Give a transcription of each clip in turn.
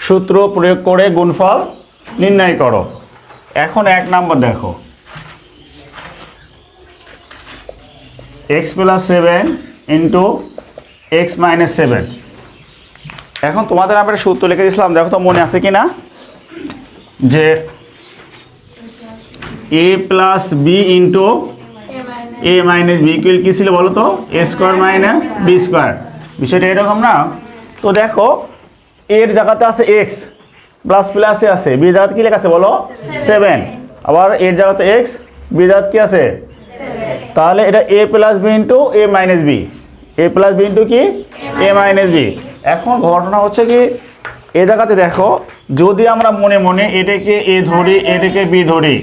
সূত্র প্রয়োগ করে গুণফল নির্ণয় করো। এখন 1 নম্বর দেখো, x + 7 × x - 7। এখন তোমাদের আমরা সূত্র লিখে দিয়েছিলাম, দেখো তো মনে আছে কিনা, যে a + b × a - b equal কি ছিল বলো তো, a² - b²। বিষয়টা এরকম না? তো দেখো এর জায়গাতে আছে x, প্লাসে আছে, b জায়গাতে কি লেখা আছে বলো, 7। আবার এর জায়গাতে x, b জায়গাতে কি আছে, তাহলে এটা a + b × a - b, a + b × কি, a - b। এখন ঘটনা হচ্ছে কি, এ জায়গাতে দেখো যদি আমরা মনে মনে এটাকে a ধরি, এটাকে b ধরি,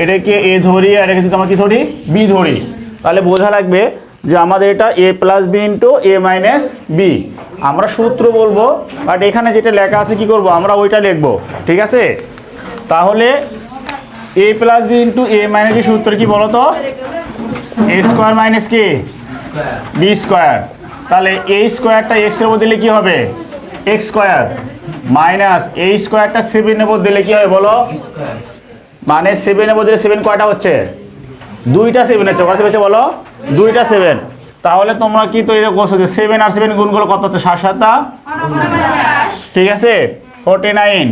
এটাকে a ধরি, আর এটাকে যদি আমরা কি ধরি, b ধরি, তাহলে বোঝা লাগবে যে আমাদের এটা a + b × a - b। আমরা সূত্র বলবো, বাট এখানে যেটা লেখা আছে কি করব, আমরা ওইটা লিখব, ঠিক আছে? তাহলে a + b × a - b সূত্র কি বলো তো, a² - কি, b²। তাহলে a স্কোয়ারটা x এর উপর দিলে কি হবে, x² মাইনাস a স্কোয়ারটা 7 এর উপর দিলে কি হবে বলো, মানে 7 এর উপর দিলে 7 কয়টা হচ্ছে, 2টা 7 হচ্ছে, কয়টা হচ্ছে বলো, 2টা 7। তাহলে তোমরা কি তৈরি করছো যে 7 আর 7 গুণ করলে কত হচ্ছে, 7 7 49, ঠিক আছে, 49।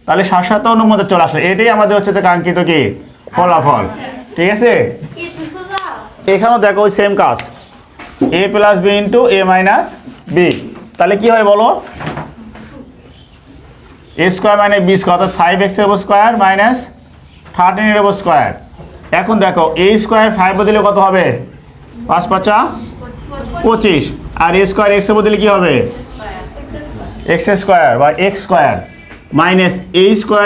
তাহলে 7 7 49 চলে আসলো, এটাই আমাদের হচ্ছে কাঙ্ক্ষিত কি ফলাফল, ঠিক আছে? এখানেও দেখো ওই সেম কাজ, a + b × a - b। তাহলে কি হয় বলো, a² - b² অর্থাৎ 5x এর উপর স্কয়ার মাইনাস 13 এর উপর স্কয়ার। এখন দেখো a² 5 বদলে কত হবে, 5 5 25, আর a² x এর বদলে কি হবে, x² বা x² মাইনাস a²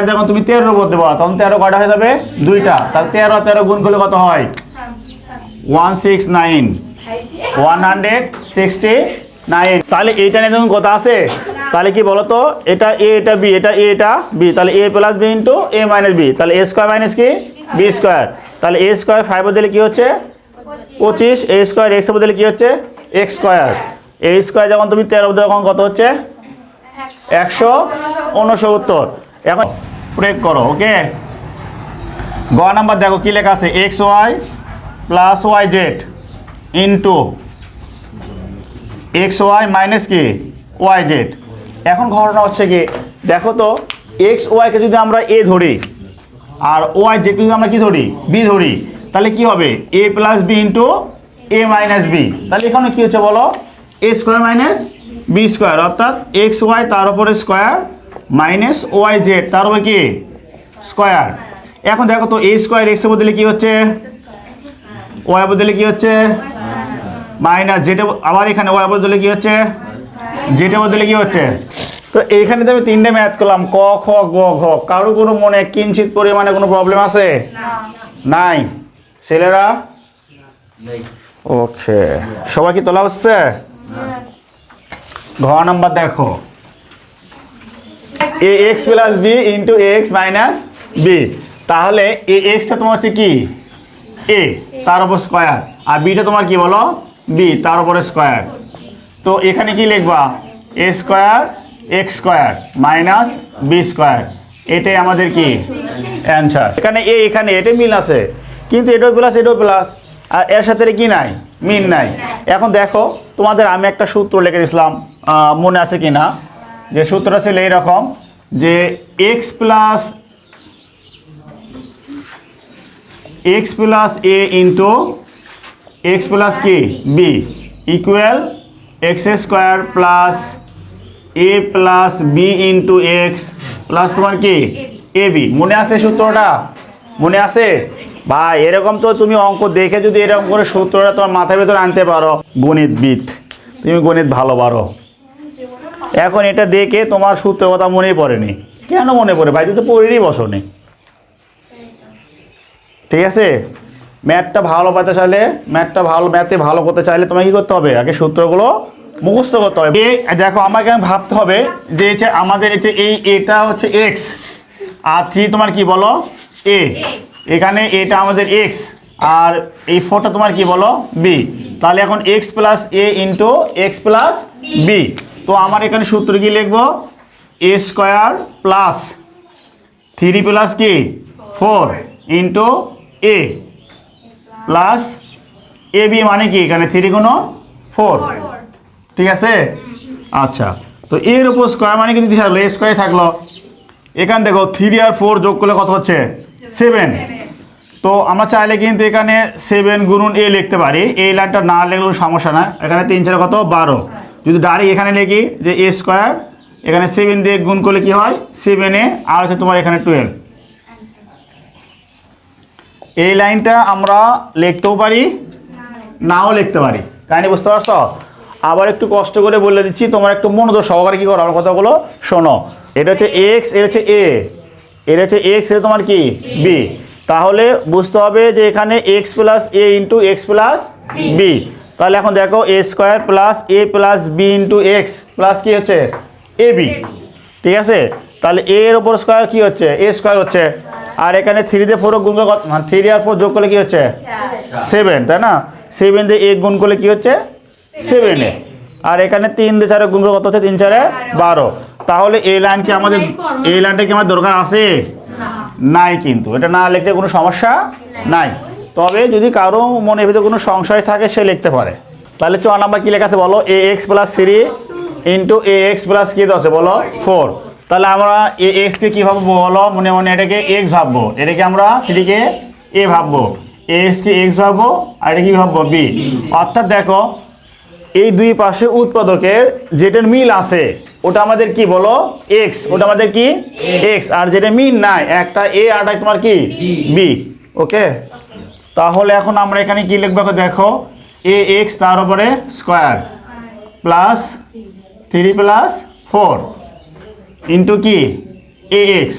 যখন তুমি 13 এর উপর দেবো তখন 13 কয়টা হয়ে যাবে, 2টা। তাহলে 13 13 গুণ করলে কত হয়, 169, 169। তাহলে এইটা নিয়ে যখন কথা আছে, তাহলে কি বলতো, এটা a, এটা b, এটা a, এটা b, তাহলে a + b × a - b, তাহলে a² - কি, b²। তাহলে a² 5 বদলে কি হচ্ছে 25, a² x এর বদলে কি হচ্ছে x², a² যখন তুমি 13 বদলে তখন কত হচ্ছে 169। এখন প্রয়োগ করো, ওকে। গ নাম্বার দেখো কি লেখা আছে, xy + yz * xy - কি, yz। এখন ঘটনা হচ্ছে কি, দেখো তো xy কে যদি আমরা a ধরি আর yz কে যদি আমরা কি ধরি, b ধরি, তাহলে কি হবে, a + b × a - b। তাহলে এখানে কি হচ্ছে বলো, a² - b² অর্থাৎ xy তার উপরে স্কয়ার মাইনাস yz তার উপরে কি স্কয়ার। এখন দেখো তো a² x এর বদলে কি হচ্ছে, y এর বদলে কি হচ্ছে মাইনাস, যেটা আবার এখানে y এর বদলে কি হচ্ছে, যেটা বদলে কি হচ্ছে। তো এইখানে তো আমি 3টে ম্যাথ করলাম, ক খ গ ঘ। কারো কোনো মনে কিঞ্চিত পরিমাণে কোনো প্রবলেম আছে, নাই ছেলেরা, ওকে, সবাই কি তোলা হচ্ছে? ঘ নাম্বার দেখো, ax + b × ax - b। তাহলে ax টা তোমার হচ্ছে কি, a তার উপর স্কয়ার, আর b টা তোমার কি বলো, b তার উপরে স্কয়ার। তো এখানে কি লিখবা, a² x² - b²। এটাই আমাদের কি অ্যানসার। এখানে a, এখানে এটা মিল আছে, কিন্তু এটাও প্লাস এটাও প্লাস, আর এর সাথে কি নাই, মিল নাই। এখন দেখো তোমাদের আমি একটা সূত্র লিখে দিয়েছিলাম, মনে আছে কি না, যে সূত্রটা ছিল এইরকম, যে x + a × x + কি b equal x² + a + b × x plus তোমার কি ab। মনে আছে সূত্রটা, মনে আছে ভাই? এরকম তো তুমি অঙ্ক দেখে যদি এরকম করে সূত্রটা তোমার মাথার ভেতরে আনতে পারো, গণিতবিদ, তুমি গণিত ভালো পারো। এখন এটা দেখে তোমার সূত্রের কথা মনেই পড়েনি, কেন মনে পড়ে ভাই, তুমি তো পড়েই বসোনি, ঠিক আছে? ম্যাথটা ভালো পেতে চাইলে, ম্যাথে ভালো করতে চাইলে তোমাকে কি করতে হবে, আগে সূত্রগুলো মুখস্থ করতে হবে। দেখো আমাকে ভাবতে হবে যে আমাদের এটা হচ্ছে x, আর 3 তোমার কি বলো a, এখানে এটা আমাদের x, আর এই 4টা তোমার কি বলো b। তাহলে এখন x + a × x + b তো আমার এখানে সূত্র কি লিখবো, এ স্কোয়ার প্লাস 3 প্লাস কি 4 into a plus A B মানে কি এখানে 3 গুণ 4, ঠিক আছে। আচ্ছা, তো এর উপর স্কোয়ার মানে কিন্তু থাকলো এ স্কোয়ার থাকলো। এখানে দেখো 3 আর 4 যোগ করলে কত হচ্ছে 7। তো আমরা চাইলে কিন্তু এখানে 7 গুণন এ লিখতে পারি, এই লাইনটা না লিখলে কোনো সমস্যা না। এখানে 3 4 কত 12, যদি ডাইরেক্ট এখানে লিখি যে এ স্কোয়ার এখানে 7 দিয়ে গুণ করলে কি হয় 7a, আর হচ্ছে তোমার এখানে 12। এই লাইনটা আমরা লিখতেও পারি নাও লিখতে পারি, কাহিনি বুঝতে পারছো। আবার একটু কষ্ট করে বলে দিচ্ছি, তোমার একটু মনোযোগ সহকারে কি করো আমার কথাগুলো শোনো। এটা হচ্ছে এক্স, এটা হচ্ছে এ, এটা হচ্ছে এক্স, এটা তোমার কি বি। তাহলে বুঝতে হবে যে এখানে x plus a into x plus b. তাহলে এখন দেখো a square plus a plus b into x plus কি হচ্ছে এ বি, ঠিক আছে। তাহলে এ এর ওপর স্কোয়ার কি হচ্ছে এ স্কোয়ার হচ্ছে, আর এখানে 3 দিয়ে 4 গুণ করে মানে 3 আর 4 যোগ করলে কি হচ্ছে 7, তাই না। 7 দিয়ে 1 গুণ করলে কি হচ্ছে 7a, আর এখানে 3 দিয়ে 4 গুণ করে কত হচ্ছে 3 4 12। তাহলে এই লাইন কি আমাদের, এই লাইনটা কি আমার দরকার আছে নাই, কিন্তু এটা না লিখতে কোনো সমস্যা নাই। তবে যদি কারো মনের ভিতরে কোনো সংশয় থাকে সে লিখতে পারে। তাহলে 4 নাম্বার কি লেখা আছে বলো, এ এক্স প্লাস 3 ইন্টু এ এক্স প্লাস কি আছে বলো 4। তাহলে আমরা এ এক্সকে কী ভাববো বলো, মনে মনে এটাকে এক্স ভাববো, এটাকে আমরা 3 কে এ ভাববো, এ এক্সকে এক্স ভাববো, আর এটা কি ভাববো বি। অর্থাৎ দেখো এই দুই পাশে উৎপাদকের যেটার মিল আছে ওটা আমাদের কি বলো এক্স, ওটা আমাদের কি এক্স, আর যেটা মিল নাই একটা এ আর তোমার কি বি। ওকে, তাহলে এখন আমরা এখানে কি লিখবো দেখো, এ এক্স তার উপরে স্কোয়ার প্লাস 3 প্লাস 4 ইন্টু কি এ এক্স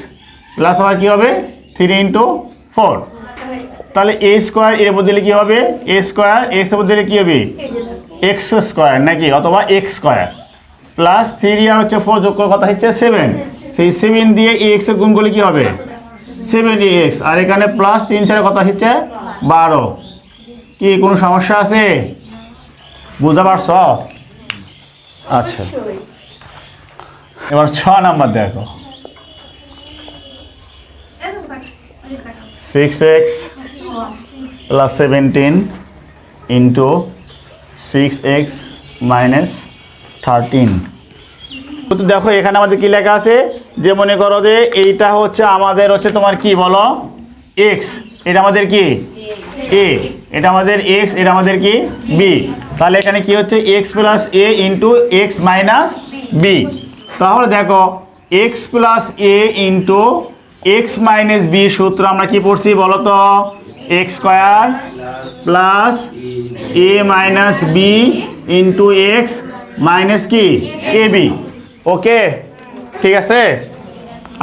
প্লাস আবার কী হবে 3 ইন্টু 4। তাহলে এ স্কোয়ার এর উপর দিলে কী হবে এ স্কোয়ার, এক্স এর উপর দিলে কী হবে এক্স স্কোয়ার নাকি, অথবা এক্স স্কোয়ার প্লাস 3 আর হচ্ছে 4 যোগ করার কথা হচ্ছে 7, সেই 7 দিয়ে এ এক্স গুণ করলে কী হবে 7ax, আর এখানে প্লাস 3 4 কথা হচ্ছে 12। কি কোনো সমস্যা আছে বুঝতে পারছো? আচ্ছা, এবার 6 নাম্বার দেখো, 6x plus 17 into 6x minus 13। তো দেখো এখানে আমাদের কি লেখা আছে, যে মনে করো যে এইটা হচ্ছে আমাদের হচ্ছে তোমার কি বলো এক্স, এটা আমাদের কি এ, এটা আমাদের এক্স, এটা আমাদের কি বি। তাহলে এখানে কি হচ্ছে x plus a into x minus b. তাহলে দেখো x plus a into x minus b সূত্র আমরা কি পড়ছি বলো তো, x square plus a minus b into x minus কি এ বি। ওকে, ঠিক আছে।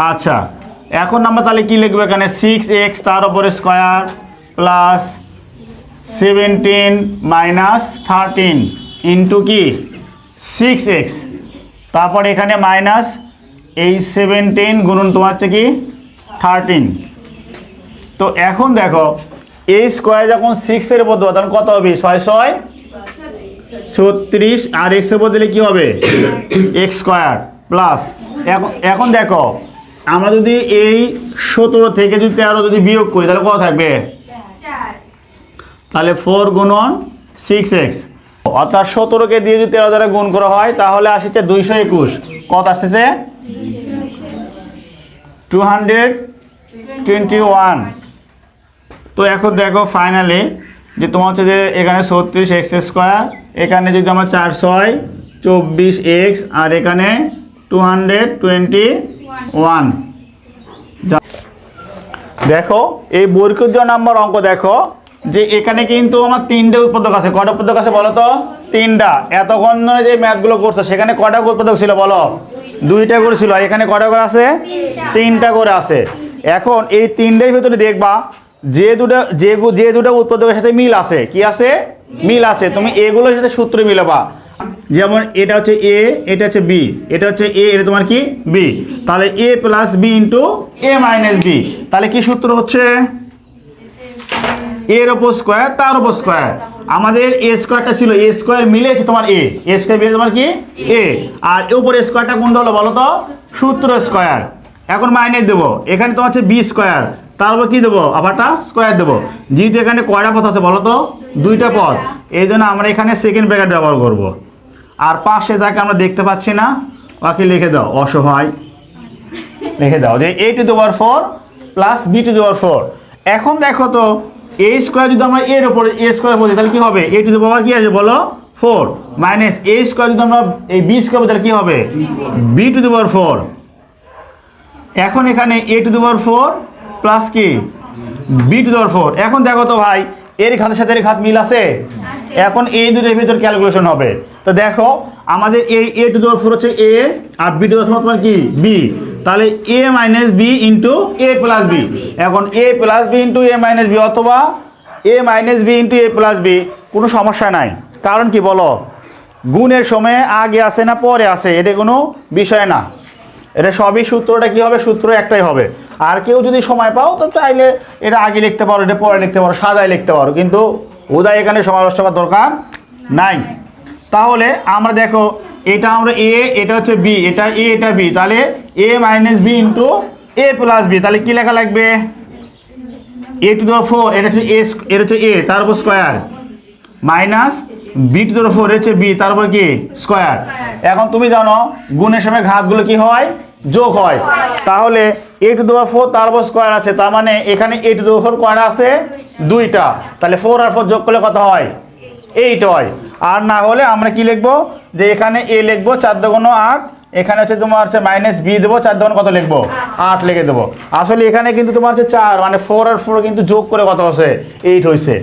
আচ্ছা, এখন আমরা তাহলে কি লিখবো এখানে 6x তার উপরে স্কোয়ার প্লাস 17 মাইনাস 13 ইন্টু কি 6x, তারপর এখানে মাইনাস এই 17 গুণন তোমার হচ্ছে কি 13। তো এখন দেখো এই স্কোয়ার যখন 6 এর উপর দেবো তখন কত হবে 6 6 36, আর এক্স এর উপর দিলে কি হবে এক্স স্কোয়ার প্লাস এখন দেখো আমরা যদি এই 17 থেকে যদি 13 যদি বিয়োগ করি তাহলে কত থাকবে, তাহলে 4 গুণন 6x, অর্থাৎ 17কে দিয়ে যদি 13 দ্বারা গুণ করা হয় তাহলে আসছে 221, কত আসতেছে 221। তো এখন দেখো ফাইনালি যে তোমার হচ্ছে যে এখানে 36x স্কোয়ার, এখানে যদি আমার 4 6 24x, আর এখানে 221। দেখো এই বর্গীয় নাম্বার অঙ্ক দেখো যে এখানে কিন্তু আমার 3টে উৎপাদক আছে, কটা উৎপাদক আছে বলো তো 3টা। এতক্ষণ ধরে যে ম্যাথগুলো করছো সেখানে কটা উৎপাদক ছিল বলো 2টা করে ছিল, আর এখানে কটা করে আছে 3টা করে আছে। এখন এই 3টার ভিতরে দেখবা যে দুটো উৎপাদকের সাথে মিল আছে, কি আছে মিল আছে, তুমি এগুলোর সাথে সূত্র মিলাবা। যেমন এটা হচ্ছে এ, এটা হচ্ছে বি, এটা হচ্ছে এ, এটা তোমার কি বি, তাহলে এ প্লাস বি ইন্টু এ মাইনাস বি। তাহলে কি সূত্র হচ্ছে এর উপর স্কোয়ার তার উপর স্কোয়ার, আমাদের এ স্কোয়ারটা ছিল এ স্কোয়ার মিলে হচ্ছে তোমার এ স্কোয়ার মিলে তোমার কি এ, আর এর উপর স্কোয়ারটা কোনটা হলো বলো তো, সূত্র স্কোয়ার। এখন মাইনাস দেবো, এখানে তোমার হচ্ছে বি স্কোয়ার, তারপর কি দেবো আবারটা স্কোয়ার দেবো। যেহেতু এখানে কয়টা পথ আছে বলো তো, দুইটা পথ, এই জন্য আমরা এখানে সেকেন্ড ব্র্যাকেট ব্যবহার করব। আর পাশে যাকে আমরা দেখতে পাচ্ছি না ওকে লিখে দাও অসহায়, লিখে দাও যে a to the power 4 plus b to the power 4। এখন দেখো তো a স্কোয়ার যদি আমরা এর উপরে a স্কোয়ার বলি তাহলে কি হবে, a টু দি পাওয়ার কি আছে বলো 4 মাইনাস a স্কোয়ার যদি আমরা এই b স্কোয়ার তাহলে কি হবে b টু দি পাওয়ার 4। এখন এখানে a to the power 4 plus কি b টু দি পাওয়ার 4। এখন দেখো তো ভাই এর ঘাতের সাথে এর ঘাত মিল আছে, এখন এই দুটোর ভিতর ক্যালকুলেশন হবে। তো দেখো আমাদের এই a টু দি পাওয়ার 4 হচ্ছে a আর b টু দি পাওয়ার 4 তোমার কি b, তাহলে a minus b into a plus b। এখন a plus b into a minus b অথবা a minus b into a plus b, কোনো সমস্যা নাই। কারণ কি বলো, গুণের সময় আগে আসে না পরে আসে এটা কোনো বিষয় না, এটা সবই সূত্রটা কি হবে, সূত্র একটাই হবে। আর কেউ যদি সময় পাও তো চাইলে এটা আগে লিখতে পারো, এটা পরে লিখতে পারো, সাজায় লিখতে পারো, কিন্তু উদয় এখানে সময় নষ্ট করার দরকার নাই। তাহলে আমরা দেখো এটা আমরা a, এটা হচ্ছে b, এটা a এটা b, তাহলে a minus b into a plus b, তাহলে কি লেখা লাগবে a টু দি পাওয়ার 4 এটা হচ্ছে a, এটা হচ্ছে a তার উপর square minus b to the power 4 হচ্ছে b তার উপর কি স্কোয়ার। এখন তুমি জানো গুণের সময় ঘাতগুলো কি হয়, যোগ হয়। তাহলে a টু দি পাওয়ার 4 তার উপর স্কোয়ার আছে, তার মানে এখানে a টু দি পাওয়ার 4 কয়টা আছে, দুইটা, তাহলে 4 আর 4 যোগ করলে কত হয় 8 হয়। আর না হলে আমরা কি লিখবো, যে এখানে a লিখবো 4 দুগুণ 8, এখানে হচ্ছে তোমার হচ্ছে মাইনাস b দেবো 4 দুগুণ কত লিখবো 8 লিখে দেবো। আসলে এখানে কিন্তু তোমার হচ্ছে 4 মানে 4 আর 4 কিন্তু যোগ করে কত হচ্ছে 8 হয়েছে,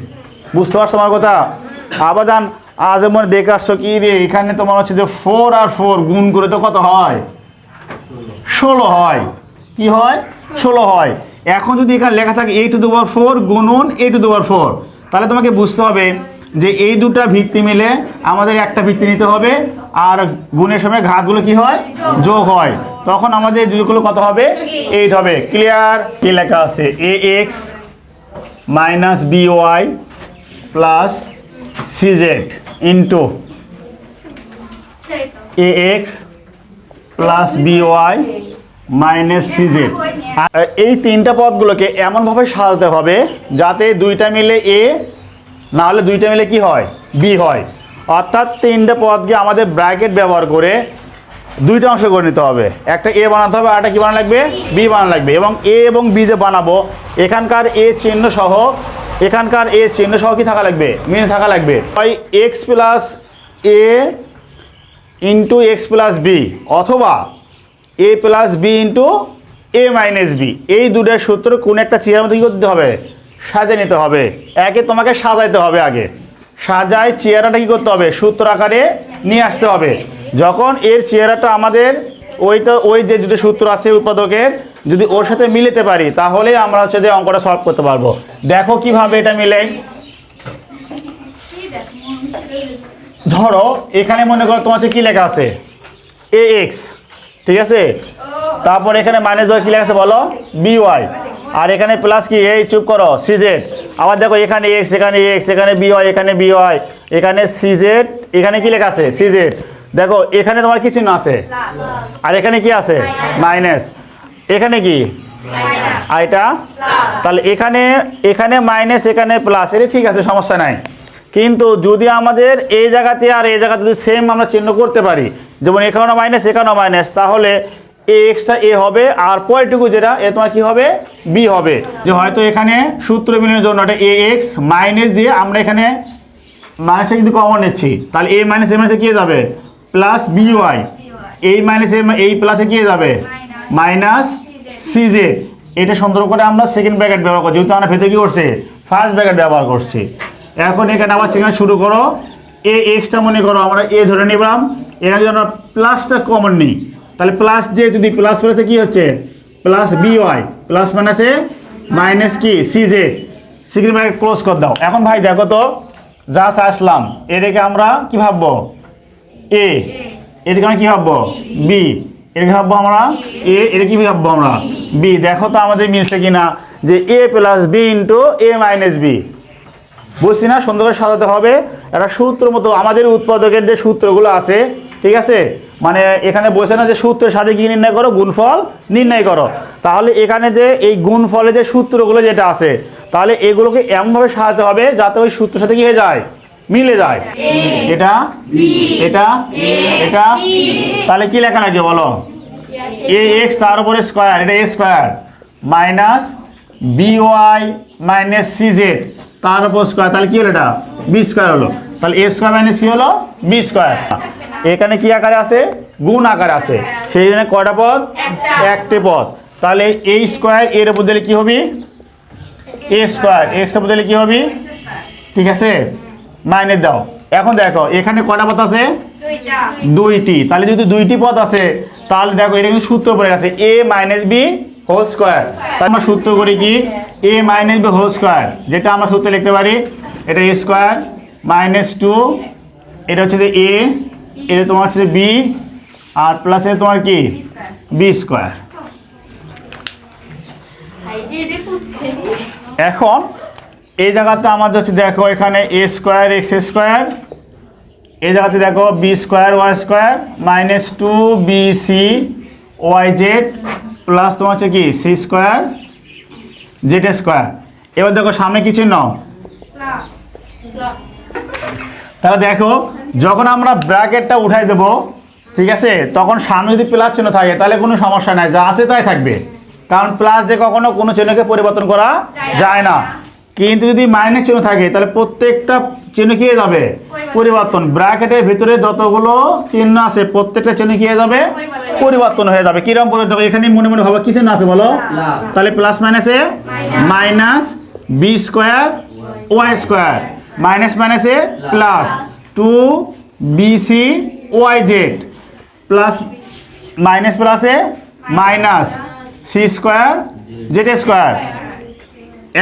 বুঝতে পারছো আমার কথা। আবার জান আজ মনে দেখে আসছো কি রে, এখানে তোমার হচ্ছে যে 4 আর 4 গুণ করে তো কত হয় 16 হয়, কি হয় 16 হয়। এখন যদি এখানে লেখা থাকে a টু দি পাওয়ার 4 গুণন a টু দি পাওয়ার 4, তাহলে তোমাকে বুঝতে হবে যে এই দুটা ভিত্তি মিলে আমাদের একটা ভিত্তি নিতে হবে, আর গুণের সময় ঘাতগুলো কি হয় যোগ হয়, তখন আমাদের দুটোগুলো কত হবে 8 হবে। ক্লিয়ার? কি লেখা আছে ax minus by plus cz into ax plus by minus cz। এই তিনটা পদগুলোকে এমনভাবে সাজাতে হবে যাতে দুইটা মিলে a না হলে দুইটা মিলে কি হয় b হয়, অর্থাৎ তিনটা পদকে আমাদের ব্র্যাকেট ব্যবহার করে দুইটা অংশ করে নিতে হবে, একটা a বানাতে হবে আর একটা কি বানানো লাগবে b বানানো লাগবে। এবং a এবং b যে বানাবো এখানকার a চিহ্ন সহ, এখানকার a চিহ্ন সহ কি থাকা লাগবে মিল থাকা লাগবে, হয় x plus a into x plus b অথবা a plus b into a minus b, এই দুটোর সূত্র কোন একটা চেয়ারের মধ্যে কি করতে হবে সাজিয়ে নিতে হবে। একে তোমাকে সাজাইতে হবে, আগে সাজায় চেয়ারাটা কি করতে হবে সূত্র আকারে নিয়ে আসতে হবে। যখন এর চেয়ারাটা আমাদের ওই যে দুটো সূত্র আছে উৎপাদকের যদি ওর সাথে মিলাতে পারি তাহলে আমরা হচ্ছে যে অঙ্কটা সলভ করতে পারবো। দেখো কিভাবে এটা মিলে, ধরো এখানে মনে করো তোমার কি লেখা আছে ax, ঠিক আছে, তারপর এখানে মাইনাস কি লেখা আছে বলো by, আর এখানে প্লাস কি এই চুপ করো cz। আবার দেখো এখানে x, এখানে x, এখানে by, এখানে by, এখানে cz, এখানে কি লেখা আছে cz। দেখো এখানে তোমার কি চিহ্ন আছে আর এখানে কি আছে মাইনাস, এখানে কি আর এটা, তাহলে এখানে মাইনাস এখানে প্লাস, এটা ঠিক আছে সমস্যা নাই। কিন্তু যদি আমাদের এই জায়গাতে আর এই জায়গাতে যদি সেম আমরা চিহ্ন করতে পারি, যেমন এখানেও মাইনাস এখানেও মাইনাস, তাহলে এক্সটা এ হবে আর পরেরটুকু যেটা এ তোমার কি হবে বি হবে। যে হয়তো এখানে সূত্র মিলানোর জন্য এটা এ এক্স মাইনাস দিয়ে আমরা এখানে মাইনাসটা কিন্তু কমন নিচ্ছি, তাহলে এ মাইনাস এ মাইনাসে কি যাবে প্লাস বি ওয়াই, এই মাইনাস এই প্লাসে কি যাবে মাইনাস সিজে। এটা সুন্দর করে আমরা সেকেন্ড ব্র্যাকেট ব্যবহার করছি, যেহেতু আমরা ভেতরে কি করছি ফার্স্ট ব্র্যাকেট ব্যবহার করছি। এখন এখানে আবার সেখানে শুরু করো এ এক্সটা মনে করো আমরা এ ধরে নিলাম, এখানে যদি আমরা প্লাসটা কমন নিই তাহলে প্লাস দিয়ে যদি প্লাস প্লাসে কি হচ্ছে প্লাস বি ওয়াই প্লাস মাইনাসে মাইনাস কি সিজে, সেকেন্ড ব্র্যাকেট ক্লোজ করে দাও। এখন ভাই দেখো তো যা আসলাম এটাকে আমরা কি ভাববো এ, এটাকে আমরা কি ভাববো বি, এটাকে ভাববো আমরা এ, এটা কি ভাববো আমরা বি। দেখো তো আমাদের মিলছে কিনা যে এ প্লাস বি ইন্টু এ মাইনাস বি, বুঝছি না, সুন্দর করে সাজাতে হবে একটা সূত্র মতো। আমাদের উৎপাদকের যে সূত্রগুলো আছে, ঠিক আছে, মানে এখানে বলছে না যে সূত্রের সাথে কি নির্ণয় করো, গুণফল নির্ণয় করো। তাহলে এখানে যে এই গুণফলের যে সূত্রগুলো যেটা আছে, তাহলে এগুলোকে এমনভাবে সাজাতে হবে যাতে ওই সূত্রের সাথে কি হয়ে যায়, মিলে যায়। এটা এটা এটা তাহলে কি লেখা লাগবে বলো, এ এক্স তার উপরে স্কোয়ার, এটা a square minus b y minus c z তার উপর স্কোয়ার, তাহলে কি হলো, এটা বি স্কোয়ার হলো। তাহলে এ স্কোয়ার মাইনাস কি হলো, বি স্কোয়ার। এখানে কি আকারে আছে, গুণ আকারে আছে, সেই জন্য কয়টা পদ, একটি পদ। তাহলে এ স্কোয়ার এর উপর দিলে কি হবে, এ স্কোয়ার এক্স উপর দিলে কি হবে, ঠিক আছে, মাইনাস দাও। এখন দেখো এখানে কয়টা পদ আছে, দুইটি। তাহলে যদি দুইটি পদ আছে তাহলে দেখো এটা কিন্তু সূত্র পড়ে গেছে, এ মাইনাস বি হোল স্কোয়ার। তাহলে আমরা সূত্র করি কি, এ মাইনাস বি হোল স্কোয়ার, যেটা আমরা সূত্রে লিখতে পারি, এটা এ স্কোয়ার মাইনাস টু, এটা হচ্ছে যে এ, এটা তোমার হচ্ছে বি, আর প্লাস এ তোমার কি বি স্কোয়ার। এখন এই জায়গাতে আমাদের হচ্ছে দেখো এখানে এ স্কোয়ার এক্স স্কোয়ার, এই জায়গাতে দেখো b square y square minus two b c y z plus তোমার হচ্ছে কি সি স্কোয়ার জেড স্কোয়ার। এবার দেখো সামনে কিছু নাও, তাহলে দেখো যখন আমরা ব্র্যাকেটটা উঠাই দেবো, ঠিক আছে, তখন সামনে যদি প্লাস চিহ্ন থাকে তাহলে কোনো সমস্যা নাই, যা আছে তাই থাকবে, কারণ প্লাস দিয়ে কখনো কোনো চিহ্নকে পরিবর্তন করা যায় না। কিন্তু যদি মাইনাস চিহ্ন থাকে তাহলে প্রত্যেকটা চিহ্ন কি হয়ে যাবে, পরিবর্তন। ব্র্যাকেটের ভিতরে যতগুলো চিহ্ন আছে প্রত্যেকটা চিহ্ন কি হয়ে যাবে, পরিবর্তন হয়ে যাবে। কিরকম পরিবর্তন, এখানে মনে মনে ভাবো কি চিহ্ন আছে বলো, তাহলে প্লাস মাইনাসে minus b square y square minus মাইনাসে plus two b c y z plus minus প্লাসে minus c square z square.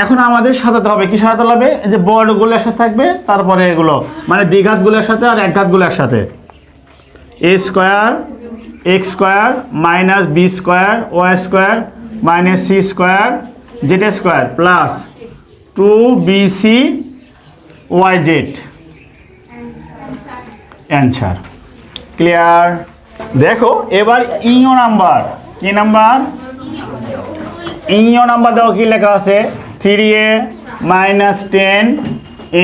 এখন আমাদের সাজাতে হবে, কি সাজাতে হবে, যে বর্গগুলো একসাথে থাকবে, তারপরে এগুলো মানে দ্বিঘাতগুলো একসাথে আর একঘাতগুলো একসাথে, a square x square minus b square y square minus c square z square plus two b c y z. Answer clear. দেখো এবার ইও নাম্বার, কি নাম্বার, ইও নাম্বার দেখো কি লেখা আছে, 3a minus 10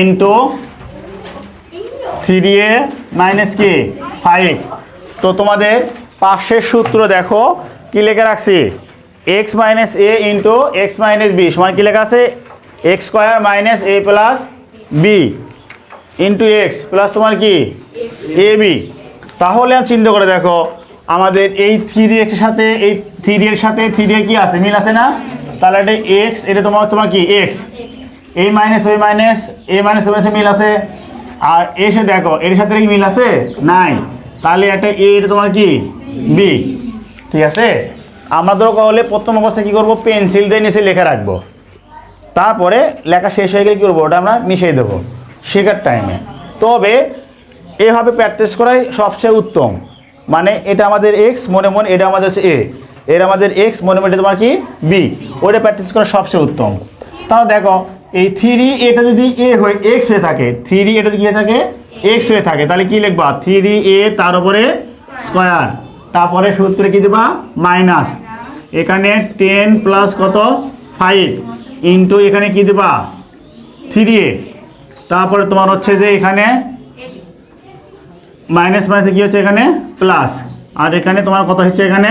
into 3a minus কি 5। তো তোমাদের পাশের সূত্র দেখো কি লেখা রাখছি, x minus a into x minus b সমান কি লেখা আছে, x square minus a plus b into x plus তোমার কি এ বি। তাহলে চিন্তা করে দেখো আমাদের এই 3x এর সাথে এই 3 এর সাথে 3a কি আছে, মিল আছে না, তাহলে এটা এক্স, এটা তোমার কি এক্স, এই মাইনাস ওই মাইনাস এ মাইনাস ওই মাইনাসে মিল আছে, আর এসে দেখো এর সাথে কি মিল আছে, নাই, তাহলে এটা এ, এটা তোমার কি বি, ঠিক আছে। আমরা ধরো হলে প্রথম অবস্থায় কী করবো, পেন্সিল দিয়ে নিচে লেখা রাখবো, তারপরে লেখা শেষ হয়ে গেলে কী করবো, ওটা আমরা মিশিয়ে দেবো শেখার টাইমে। তবে এভাবে প্র্যাকটিস করাই সবচেয়ে উত্তম, মানে এটা আমাদের এক্স মনে মনে, এটা আমাদের হচ্ছে এ, এর আমাদের এক্স মনে মনে, এটা তোমার কি বি, ওইটা প্র্যাকটিস করা সবচেয়ে উত্তম। তাহলে দেখো এই 3 এটা যদি এ হয়ে এক্স হয়ে থাকে, 3 এটা যদি কী হয়ে থাকে, এক্স হয়ে থাকে, তাহলে কি লিখবা, 3a তার উপরে স্কোয়ার, তারপরে সূত্রে কি দেবা মাইনাস, এখানে 10 প্লাস কত 5 ইন্টু এখানে কি দেবা 3a, তারপরে তোমার হচ্ছে যে এখানে মাইনাস মাইনাসে কী হচ্ছে এখানে প্লাস, আর এখানে তোমার কত হচ্ছে, এখানে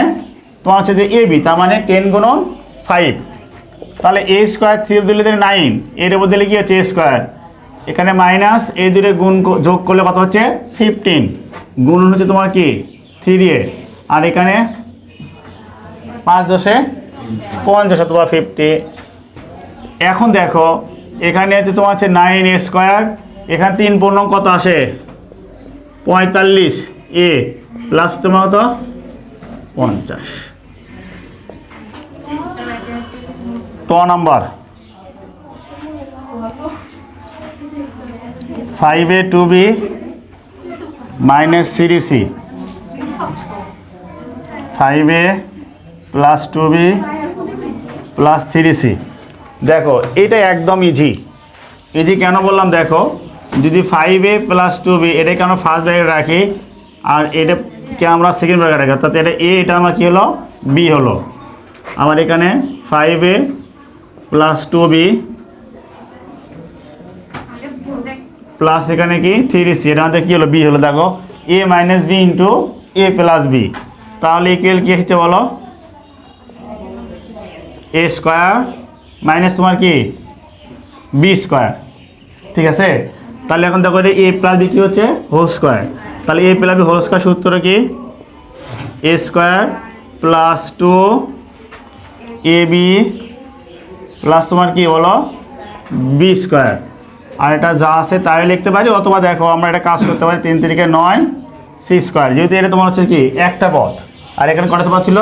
তোমার হচ্ছে যে এ বি, তার মানে 10 গুণন 5, তাহলে এ স্কোয়ার 3 দিলে 9, এর উপর দিলে কী হচ্ছে এ স্কোয়ার, এখানে মাইনাস এই দুটো গুণ যোগ করলে কত হচ্ছে 15 গুণন হচ্ছে তোমার কি 3a, আর এখানে 5 10 50 তোমার 50। এখন দেখো এখানে হচ্ছে তোমার হচ্ছে 9a স্কোয়ার, এখানে 3 পূর্ণ কত আসে 45 এ প্লাস তোমার কত 50। ক number 5a 2b minus 3c, 5a plus 2b plus 3c। দেখো এটা একদম ইজি, এই যে কেন বললাম দেখো, যদি 5a প্লাস 2b এটা কেন ফার্স্ট ব্র্যাকেট রাখি আর এটাকে আমরা সেকেন্ড ব্র্যাকেট রাখি, অর্থাৎ এটা এ, এটা আমার কী হলো বি হলো। আমার এখানে 5a প্লাস 2b প্লাস এখানে কি 3c, এটা আমাদের কী হলো বি হলো। দেখো a minus b into a plus b, তাহলে ইকুয়াল কী হচ্ছে বলো এ স্কোয়ার মাইনাস তোমার কি বি স্কোয়ার। ঠিক আছে, তাহলে এখন দেখো এটা এ প্লাস বি কী হচ্ছে হোল স্কোয়ার, তাহলে এ প্লাস বি হোল স্কোয়ার সূত্র কি এ স্কোয়ার প্লাস 2ab প্লাস তোমার কি বলো বি স্কোয়ার। আর এটা যা আছে তাই লিখতে পারি, অথবা দেখো আমরা এটা কাজ করতে পারি 3 3 9 c স্কোয়ার, যেহেতু এটা তোমার হচ্ছে কি একটা পদ আর এখানে কটা পদ ছিল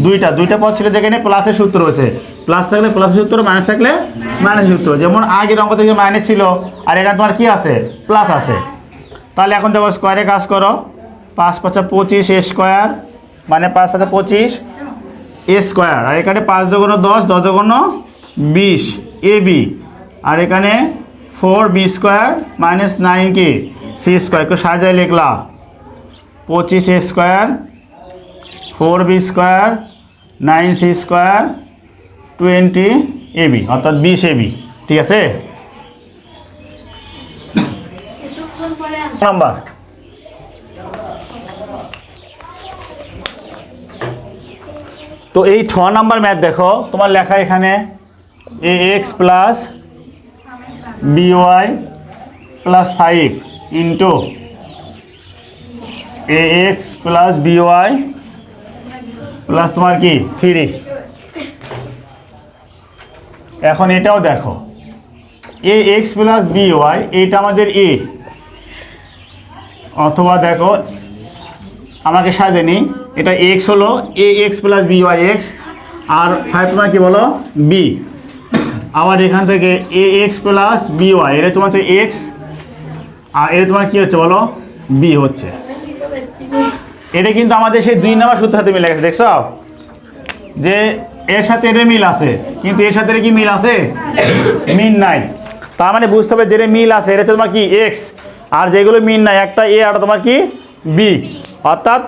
দুইটা পদ ছিল, যেখানে প্লাসের সূত্র রয়েছে, প্লাস থাকলে প্লাসের সূত্র, মাইনাস থাকলে মাইনাসের সূত্র। যেমন আগের অঙ্ক থেকে মাইনাস ছিল আর এখানে তোমার কি আছে প্লাস আছে। তাহলে এখন দেখো স্কোয়ারে কাজ করো, 5 5 25 এ স্কোয়ার মানে 5 5 25 এ স্কোয়ার, আর এখানে 5 2 10 10 2 20 এ বি, আর এখানে 4b স্কোয়ার মাইনাস 9 কি সি স্কোয়ার, একটু সাজায় লিখলা 25 a square 4b square 9c square 20ab, অর্থাৎ 20ab। ঠিক আছে, নাম্বার তো এই 6 নাম্বার ম্যাথ দেখো তোমার লেখা এখানে ax plus by plus 5 into ax plus by plus তোমার কি 3। এখন এটাও দেখো ax প্লাস by, এইটা আমাদের a, অথবা দেখো আমাকে সাজে নিই, এটা x হলো ax প্লাস by x, আর 5 তোমার কি বলো b। আবার এখান থেকে ax প্লাস by, এটা তোমার হচ্ছে x আর এটা তোমার কি হচ্ছে বলো b হচ্ছে। এটা কিন্তু আমাদের সেই 2 নম্বর সূত্রের সাথে মিলে গেছে, দেখছো যে এর সাথে এর মিল আছে, কিন্তু এর সাথে কি মিল আছে মিল নাই। তার মানে বুঝতে হবে যেটা মিল আছে এটা তোমার কি x, আর যেগুলো মিল নাই একটা a আর তোমার কি b, অর্থাৎ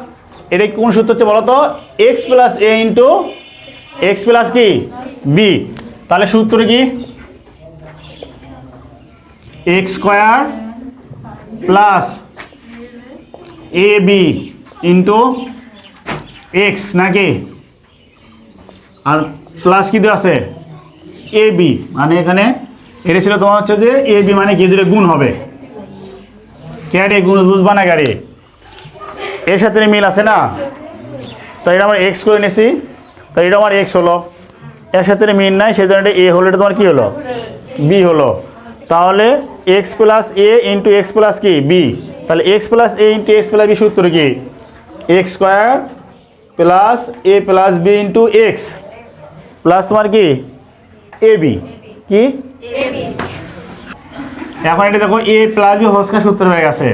এটা কোন সূত্র হচ্ছে বলো তো x plus a into x plus কি b। তাহলে সূত্র কি x square plus ab into x নাকি, আর প্লাস কি দেওয়া আছে ab, মানে এখানে এটা ছিল তোমার হচ্ছে যে ab মানে কি দুটো গুণ হবে, ক্যারে গুণ বুঝবা না ক্যারে, এর সাথে মিল আছে না, তো এটা আমার x করে নিয়েছি, তো এটা আমার x হলো, এর সাথে মিল নাই সেই জন্য এটা a হলো, এটা তোমার কি হলো b হলো। তাহলে x plus a into x plus কি b, তাহলে x plus a into x plus b সূত্র কি x square plus a plus b into x plus তোমার কি ab কি। এখন এটা দেখো a plus b whole square সূত্র হয়ে গেছে,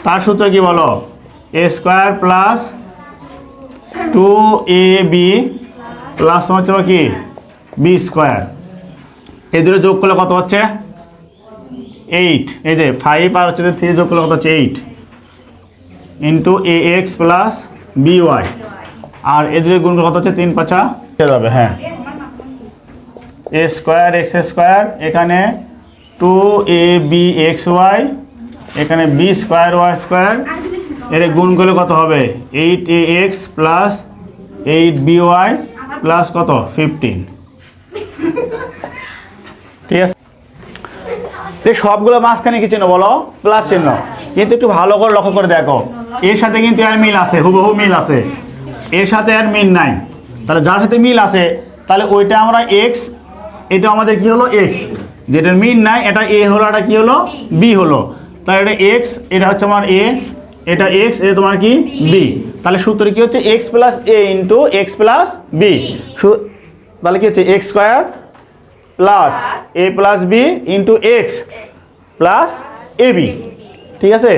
তার সূত্র কি বলো a square plus 2ab plus তোমার হচ্ছে কি b স্কয়ার, এই দুটো যোগ করলে কত হচ্ছে 8, এই যে 5 আর হচ্ছে 3 যোগ করলে কত হচ্ছে 8 ইন্টু ax প্লাস by, আর এই দুটো গুণ করলে কত হচ্ছে 3 5 যাবে, হ্যাঁ a স্কয়ার x স্কয়ার, এখানে 2abxy, এখানে b স্কয়ার y স্কয়ার, এর গুণ করলে কত হবে 8ax প্লাস 8by প্লাস কত 15। ঠিক আছে, এই সবগুলো মাঝখানে কি চিহ্ন বলো প্লাস চিহ্ন, কিন্তু একটু ভালো করে লক্ষ্য করে দেখো এর সাথে কিন্তু এর মিল আছে, হুবহু মিল আছে, এর সাথে আর মিল নাই, তাহলে যার সাথে মিল আছে তাহলে ওইটা আমরা x, এটা আমাদের কি হলো x, যেটা মিল নাই এটা a হলো, এটা কি হলো b হলো, তাহলে এটা x, এটা হচ্ছে আমার a, এটা x, এটা তোমার কি b, তাহলে সূত্র কি হচ্ছে x plus a into x plus b, তাহলে কি হচ্ছে x square plus a plus b into x plus ab। ঠিক আছে,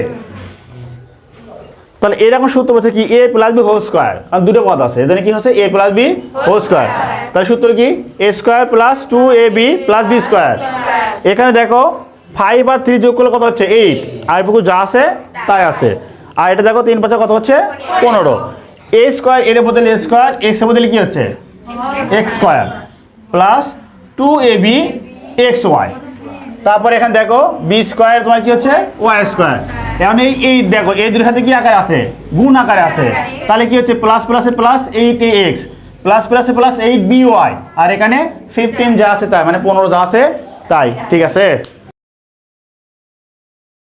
তাহলে এরকম সূত্র বলছে কি a plus b whole square, আর দুটো পদ আছে এখানে কি হচ্ছে a plus b whole square, তাহলে সূত্র কি a square plus 2ab plus b square, এখানে দেখো 5 আর 3 যোগ করলে কত হচ্ছে 8, আর এটুকু যা আছে তাই আছে। আর এটা দেখো 3 5 কত হচ্ছে 15। এ স্কোয়ার এর বদলে এ স্কোয়ার, এক্স এর বদলে কি হচ্ছে x square plus 2ab xy। তারপর এখানে দেখো বি স্কোয়ার তোমার কি হচ্ছে ওয়াই স্কোয়ার। এখন এই দেখো এই দুটোর সাথে কি আকারে আছে গুণ আকারে আছে, তাহলে কি হচ্ছে প্লাস প্লাসে প্লাস 8ax প্লাস প্লাসে প্লাস 8by, আর এখানে 15 যা আছে তাই মানে 15 যা আছে তাই। ঠিক আছে।